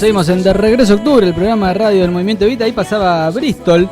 seguimos en De Regreso a Octubre, el programa de radio del Movimiento Evita. Ahí pasaba Bristol.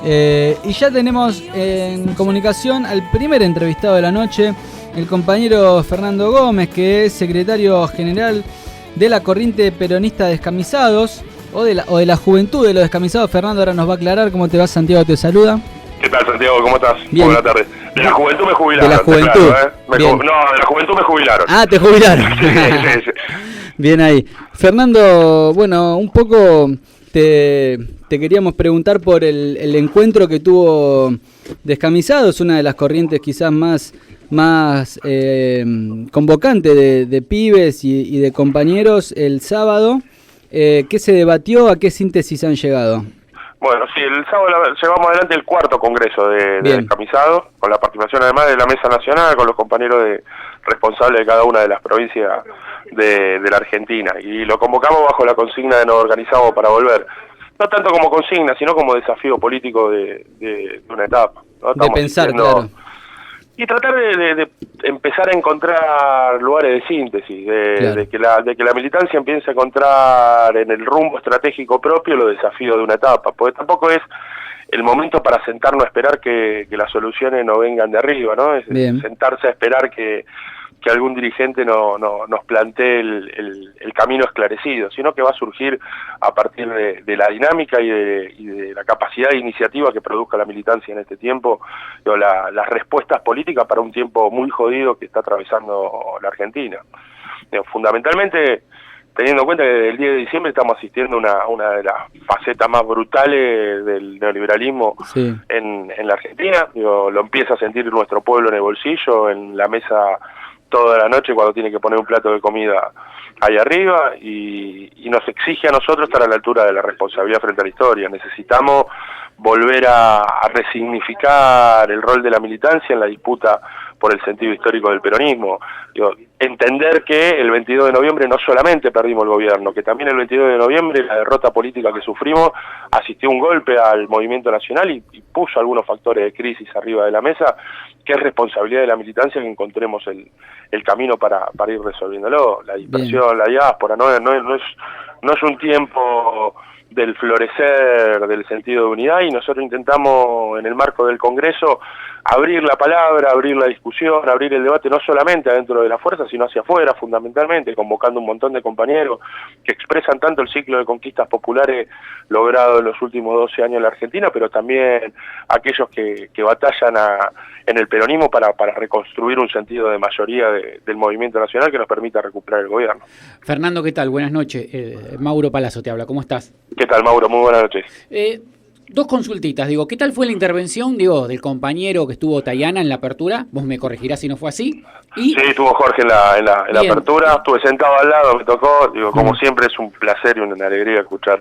Y ya tenemos en comunicación al primer entrevistado de la noche, el compañero Fernando Gómez, que es secretario general de la corriente peronista Descamisados, o de la juventud de los Descamisados. Fernando ahora nos va a aclarar. ¿Cómo te va? Santiago te saluda. ¿Qué tal, Santiago? ¿Cómo estás? Bien. Buenas tardes. De la juventud me jubilaron. De la juventud. Claro, No, de la juventud me jubilaron. Ah, te jubilaron. Sí. Bien ahí. Fernando, bueno, un poco te queríamos preguntar por el encuentro que tuvo Descamisados, una de las corrientes quizás más convocante de pibes y de compañeros el sábado. ¿Qué se debatió? ¿A qué síntesis han llegado? Bueno, sí, el sábado llevamos adelante el cuarto congreso de Descamisados, con la participación además de la Mesa Nacional, con los compañeros responsables de cada una de las provincias de la Argentina. Y lo convocamos bajo la consigna de Nos organizamos para volver. No tanto como consigna, sino como desafío político de una etapa, ¿no? De pensar, claro. Y tratar de empezar a encontrar lugares de síntesis, Claro. de que la militancia empiece a encontrar en el rumbo estratégico propio los desafíos de una etapa, porque tampoco es el momento para sentarnos a esperar que las soluciones no vengan de arriba, ¿no? Es Bien. sentarse a esperar que algún dirigente nos plantee el camino esclarecido, sino que va a surgir a partir de la dinámica y de la capacidad de iniciativa que produzca la militancia en este tiempo, las respuestas políticas para un tiempo muy jodido que está atravesando la Argentina. Fundamentalmente, teniendo en cuenta que desde el 10 de diciembre estamos asistiendo a una de las facetas más brutales del neoliberalismo Sí. en la Argentina. Lo empieza a sentir nuestro pueblo en el bolsillo, en la mesa toda la noche cuando tiene que poner un plato de comida ahí arriba, y nos exige a nosotros estar a la altura de la responsabilidad frente a la historia. Necesitamos volver a resignificar el rol de la militancia en la disputa por el sentido histórico del peronismo. Entender que el 22 de noviembre no solamente perdimos el gobierno, que también el 22 de noviembre la derrota política que sufrimos asistió un golpe al movimiento nacional y puso algunos factores de crisis arriba de la mesa, que es responsabilidad de la militancia que encontremos el camino para ir resolviéndolo. La dispersión, la diáspora, no es un tiempo del florecer del sentido de unidad, y nosotros intentamos en el marco del Congreso abrir la palabra, abrir la discusión, abrir el debate no solamente adentro de la fuerza, sino hacia afuera, fundamentalmente, convocando un montón de compañeros que expresan tanto el ciclo de conquistas populares logrado en los últimos 12 años en la Argentina, pero también aquellos que batallan en el peronismo para reconstruir un sentido de mayoría del movimiento nacional que nos permita recuperar el gobierno. Fernando, ¿qué tal? Buenas noches. Mauro Palazzo te habla. ¿Cómo estás? ¿Qué tal, Mauro? Muy buenas noches. Dos consultitas. ¿Qué tal fue la intervención, del compañero que estuvo Tayana en la apertura? Vos me corregirás si no fue así. Sí, estuvo Jorge en la apertura. Estuve sentado al lado, me tocó. Como siempre es un placer y una alegría escuchar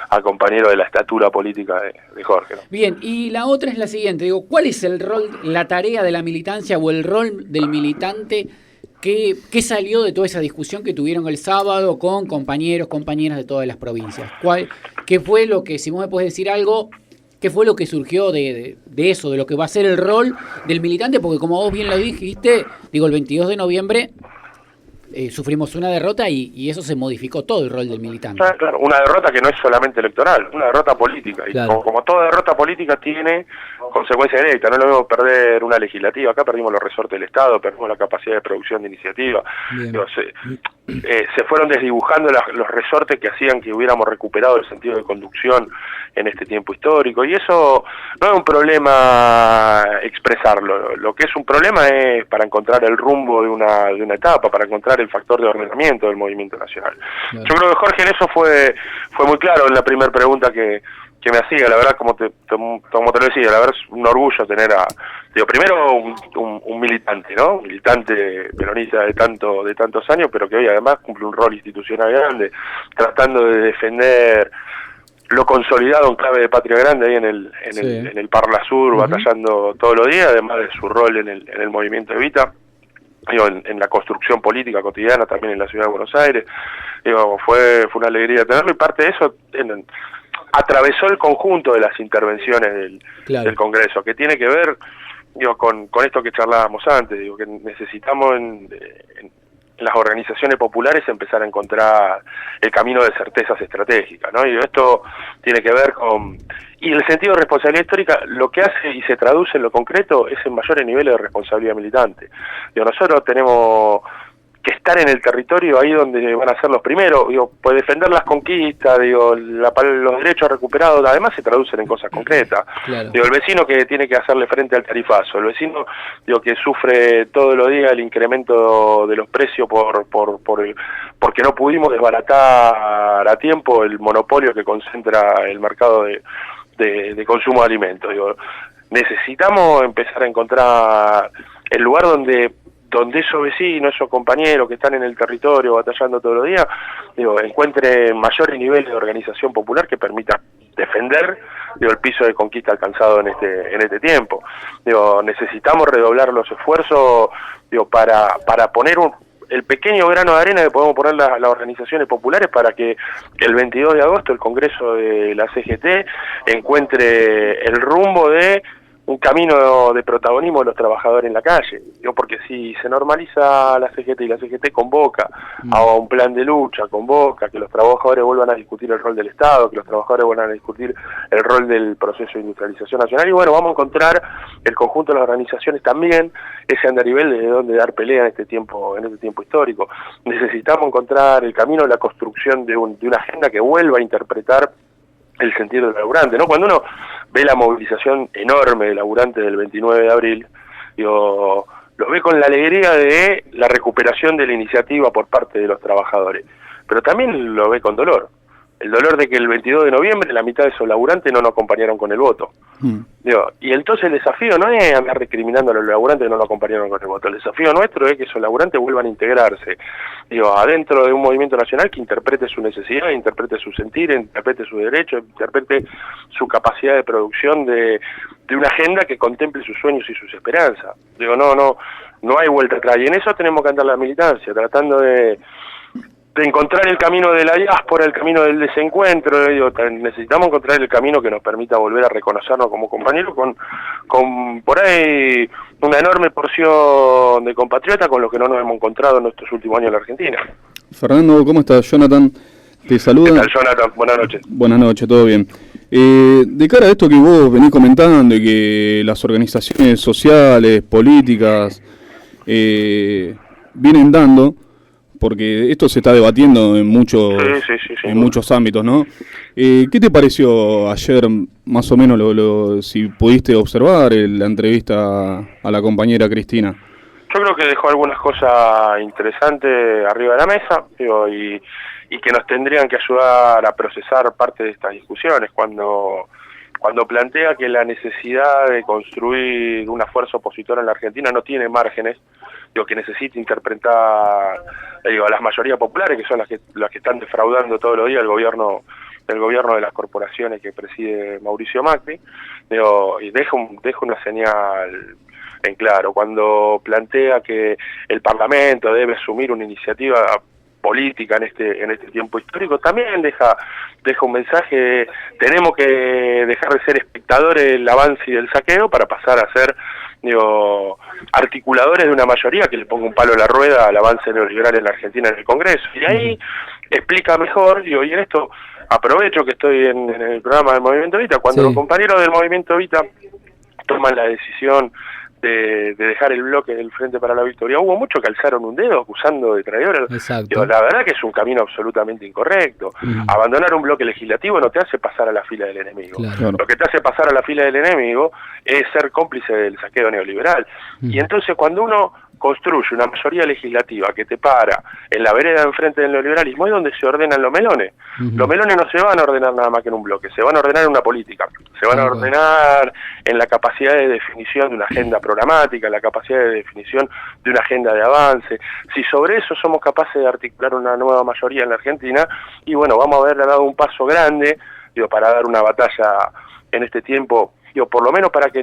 al compañero de la estatura política de Jorge, ¿no? Bien, y la otra es la siguiente. ¿Cuál es el rol, la tarea de la militancia o el rol del militante? ¿Qué salió de toda esa discusión que tuvieron el sábado con compañeros, compañeras de todas las provincias? ¿Qué fue lo que, si vos me podés decir algo, qué fue lo que surgió de eso, de lo que va a ser el rol del militante? Porque como vos bien lo dijiste, el 22 de noviembre sufrimos una derrota y eso se modificó todo el rol del militante. Claro, una derrota que no es solamente electoral, una derrota política. Claro. Y como toda derrota política tiene consecuencias directas. No es lo mismo perder una legislativa. Acá perdimos los resortes del Estado, perdimos la capacidad de producción de iniciativa. Se fueron desdibujando los resortes que hacían que hubiéramos recuperado el sentido de conducción en este tiempo histórico. Y eso no es un problema expresarlo. Lo que es un problema es para encontrar el rumbo de una etapa, para encontrar el factor de ordenamiento del movimiento nacional. Claro. Yo creo que Jorge en eso fue muy claro en la primera pregunta que me hacía. La verdad, como te lo decía, la verdad es un orgullo tener primero un militante, ¿no? Un militante peronista de tantos años, pero que hoy además cumple un rol institucional grande, tratando de defender lo consolidado en clave de Patria Grande ahí en el Parla Sur, batallando todos los días, además de su rol en el movimiento Evita. En la construcción política cotidiana también en la ciudad de Buenos Aires. Fue una alegría tenerlo, y parte de eso atravesó el conjunto de las intervenciones del Congreso, que tiene que ver con esto que charlábamos antes, que necesitamos las organizaciones populares empezar a encontrar el camino de certezas estratégicas, ¿no? Y esto tiene que ver con... Y el sentido de responsabilidad histórica lo que hace y se traduce en lo concreto es en mayores niveles de responsabilidad militante. Digo, nosotros tenemos que estar en el territorio ahí donde van a ser los primeros, digo, pues defender las conquistas, digo, los derechos recuperados, además se traducen en cosas concretas. Claro. Digo, el vecino que tiene que hacerle frente al tarifazo, el vecino, digo, que sufre todos los días el incremento de los precios porque no pudimos desbaratar a tiempo el monopolio que concentra el mercado de consumo de alimentos. Digo, necesitamos empezar a encontrar el lugar donde esos vecinos, esos compañeros que están en el territorio batallando todos los días, digo, encuentren mayores niveles de organización popular que permita defender, digo, el piso de conquista alcanzado en este tiempo. Digo, necesitamos redoblar los esfuerzos, digo, para poner el pequeño grano de arena que podemos poner las organizaciones populares para que el 22 de agosto el Congreso de la CGT encuentre el rumbo de un camino de protagonismo de los trabajadores en la calle. Digo, porque si se normaliza la CGT y la CGT convoca a un plan de lucha, convoca que los trabajadores vuelvan a discutir el rol del Estado, que los trabajadores vuelvan a discutir el rol del proceso de industrialización nacional, y bueno, vamos a encontrar el conjunto de las organizaciones también ese andarivel de donde dar pelea en este tiempo histórico. Necesitamos encontrar el camino de la construcción de una agenda que vuelva a interpretar el sentido del laburante, ¿no? Cuando uno ve la movilización enorme de laburantes del 29 de abril, digo, los ve con la alegría de la recuperación de la iniciativa por parte de los trabajadores, pero también lo ve con dolor. El dolor de que el 22 de noviembre la mitad de esos laburantes no nos acompañaron con el voto. Digo, y entonces el desafío no es andar recriminando a los laburantes que no nos acompañaron con el voto. El desafío nuestro es que esos laburantes vuelvan a integrarse, digo, adentro de un movimiento nacional que interprete su necesidad, interprete su sentir, interprete su derecho, interprete su capacidad de producción de una agenda que contemple sus sueños y sus esperanzas. Digo, no hay vuelta atrás. Y en eso tenemos que andar la militancia, tratando de encontrar el camino de la diáspora, el camino del desencuentro. Digo, necesitamos encontrar el camino que nos permita volver a reconocernos como compañeros con por ahí una enorme porción de compatriotas con los que no nos hemos encontrado en estos últimos años en la Argentina. Fernando, ¿cómo estás? Jonathan te saluda. ¿Qué tal, Jonathan? Buenas noches. Buenas noches, todo bien. De cara a esto que vos venís comentando y que las organizaciones sociales, políticas, vienen dando, porque esto se está debatiendo en muchos muchos ámbitos, ¿no? ¿Qué te pareció ayer, más o menos, si pudiste observar la entrevista a la compañera Cristina? Yo creo que dejó algunas cosas interesantes arriba de la mesa, digo, y que nos tendrían que ayudar a procesar parte de estas discusiones. Cuando plantea que la necesidad de construir una fuerza opositora en la Argentina no tiene márgenes, digo, que necesita interpretar, digo, a las mayorías populares, que son las que están defraudando todos los días el gobierno de las corporaciones que preside Mauricio Macri, digo, y deja una señal en claro. Cuando plantea que el Parlamento debe asumir una iniciativa política en este tiempo histórico, también deja un mensaje. Tenemos que dejar de ser espectadores del avance y del saqueo para pasar a ser, digo, articuladores de una mayoría que le ponga un palo a la rueda al avance neoliberal en la Argentina en el Congreso. Y ahí explica mejor, digo, y en esto aprovecho que estoy en el programa del Movimiento Evita, cuando los compañeros del Movimiento Evita toman la decisión de dejar el bloque del Frente para la Victoria, hubo muchos que alzaron un dedo acusando de traidor. Digo, la verdad que es un camino absolutamente incorrecto. Abandonar un bloque legislativo no te hace pasar a la fila del enemigo. Lo que te hace pasar a la fila del enemigo es ser cómplice del saqueo neoliberal. Y entonces cuando uno construye una mayoría legislativa que te para en la vereda enfrente del neoliberalismo, es donde se ordenan los melones. Los melones no se van a ordenar nada más que en un bloque, se van a ordenar en una política, se van a ordenar en la capacidad de definición de una agenda programática, en la capacidad de definición de una agenda de avance. Si sobre eso somos capaces de articular una nueva mayoría en la Argentina, y bueno, vamos a haber dado un paso grande, digo, para dar una batalla en este tiempo, digo, por lo menos para que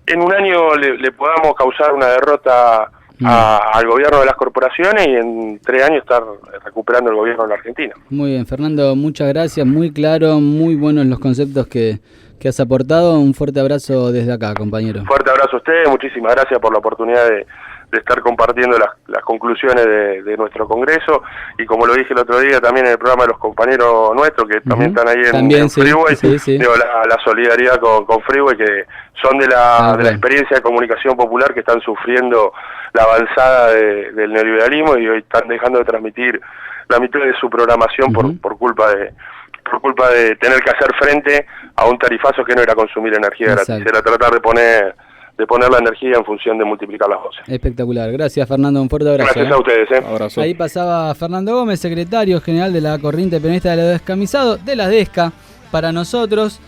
en un año le podamos causar una derrota al gobierno de las corporaciones y en 3 años estar recuperando el gobierno de la Argentina. Muy bien, Fernando, muchas gracias, muy claro, muy buenos los conceptos que has aportado. Un fuerte abrazo desde acá, compañero. Fuerte abrazo a ustedes, muchísimas gracias por la oportunidad estar compartiendo las conclusiones de nuestro Congreso, y como lo dije el otro día también en el programa de los compañeros nuestros que también están ahí en Freeway, digo, la solidaridad con Freeway, que son de la experiencia de comunicación popular, que están sufriendo la avanzada del neoliberalismo y hoy están dejando de transmitir la mitad de su programación por culpa de tener que hacer frente a un tarifazo que no era consumir energía gratis, era tratar de poner la energía en función de multiplicar las voces. Espectacular. Gracias, Fernando. Un fuerte abrazo. Gracias a ustedes. Abrazo. Ahí pasaba Fernando Gómez, secretario general de la Corriente Peronista de los Descamisados, de la DESCA, para nosotros.